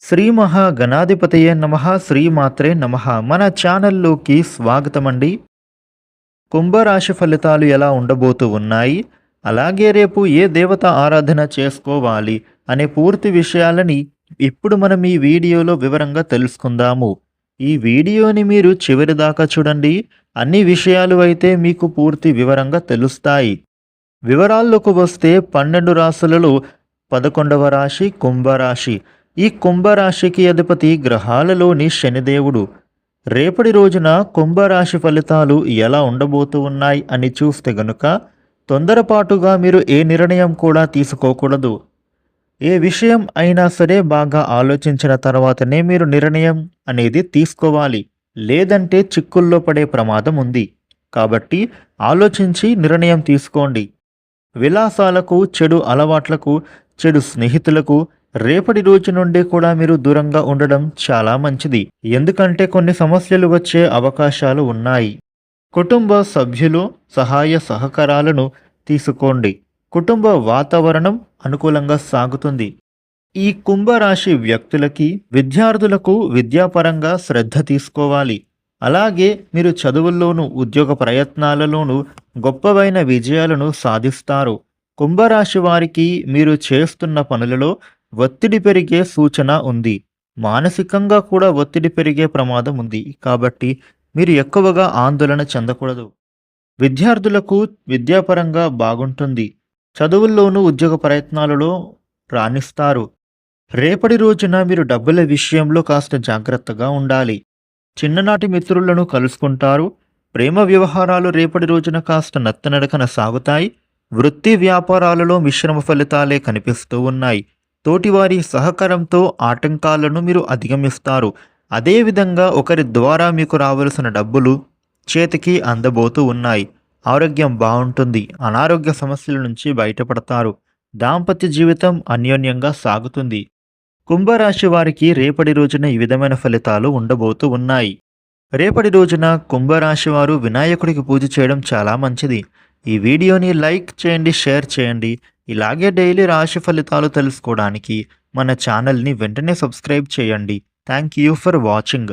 శ్రీ మహాగణాధిపతయే నమః శ్రీమాత్రే నమః. మన ఛానల్లోకి స్వాగతమండి. కుంభరాశి ఫలితాలు ఎలా ఉండబోతూ ఉన్నాయి, అలాగే రేపు ఏ దేవత ఆరాధన చేసుకోవాలి అనే పూర్తి విషయాలని ఇప్పుడు మనం ఈ వీడియోలో వివరంగా తెలుసుకుందాము. ఈ వీడియోని మీరు చివరి దాకా చూడండి. అన్ని విషయాలు అయితే మీకు పూర్తి వివరంగా తెలుస్తాయి. వివరాల్లోకి వస్తే 12 రాశులలో 11వ రాశి కుంభరాశి. ఈ కుంభరాశికి అధిపతి గ్రహాలలోని శనిదేవుడు. రేపటి రోజున కుంభరాశి ఫలితాలు ఎలా ఉండబోతూ ఉన్నాయి అని చూస్తే గనుక తొందరపాటుగా మీరు ఏ నిర్ణయం కూడా తీసుకోకూడదు. ఏ విషయం అయినా సరే బాగా ఆలోచించిన తర్వాతనే మీరు నిర్ణయం అనేది తీసుకోవాలి. లేదంటే చిక్కుల్లో పడే ప్రమాదం ఉంది. కాబట్టి ఆలోచించి నిర్ణయం తీసుకోండి. విలాసాలకు, చెడు అలవాట్లకు, చెడు స్నేహితులకు రేపటి రోజు నుండి కూడా మీరు దూరంగా ఉండడం చాలా మంచిది. ఎందుకంటే కొన్ని సమస్యలు వచ్చే అవకాశాలు ఉన్నాయి. కుటుంబ సభ్యులు సహాయ సహకారాలను తీసుకోండి. కుటుంబ వాతావరణం అనుకూలంగా సాగుతుంది. ఈ కుంభరాశి వ్యక్తులకి, విద్యార్థులకు విద్యాపరంగా శ్రద్ధ తీసుకోవాలి. అలాగే మీరు చదువుల్లోనూ, ఉద్యోగ ప్రయత్నాలలోనూ గొప్పవైన విజయాలను సాధిస్తారు. కుంభరాశి వారికి మీరు చేస్తున్న పనులలో ఒత్తిడి పెరిగే సూచన ఉంది. మానసికంగా కూడా ఒత్తిడి పెరిగే ప్రమాదం ఉంది. కాబట్టి మీరు ఎక్కువగా ఆందోళన చెందకూడదు. విద్యార్థులకు విద్యాపరంగా బాగుంటుంది. చదువుల్లోనూ ఉద్యోగ ప్రయత్నాలలో రాణిస్తారు. రేపటి రోజున మీరు డబ్బుల విషయంలో కాస్త జాగ్రత్తగా ఉండాలి. చిన్ననాటి మిత్రులను కలుసుకుంటారు. ప్రేమ వ్యవహారాలు రేపటి రోజున కాస్త నత్తనడకన సాగుతాయి. వృత్తి వ్యాపారాలలో మిశ్రమ ఫలితాలే కనిపిస్తూ ఉన్నాయి. తోటివారి సహకారంతో ఆటంకాలను మీరు అధిగమిస్తారు. అదేవిధంగా ఒకరి ద్వారా మీకు రావలసిన డబ్బులు చేతికి అందబోతూ ఉన్నాయి. ఆరోగ్యం బాగుంటుంది. అనారోగ్య సమస్యల నుంచి బయటపడతారు. దాంపత్య జీవితం అన్యోన్యంగా సాగుతుంది. కుంభరాశి వారికి రేపటి రోజున ఈ విధమైన ఫలితాలు ఉండబోతూ ఉన్నాయి. రేపటి రోజున కుంభరాశి వారు వినాయకుడికి పూజ చేయడం చాలా మంచిది. ఈ వీడియోని లైక్ చేయండి, షేర్ చేయండి. ఇలాగే డైలీ రాశి ఫలితాలు తెలుసుకోవడానికి మన ఛానల్ని వెంటనే సబ్స్క్రైబ్ చేయండి. Thank you for watching.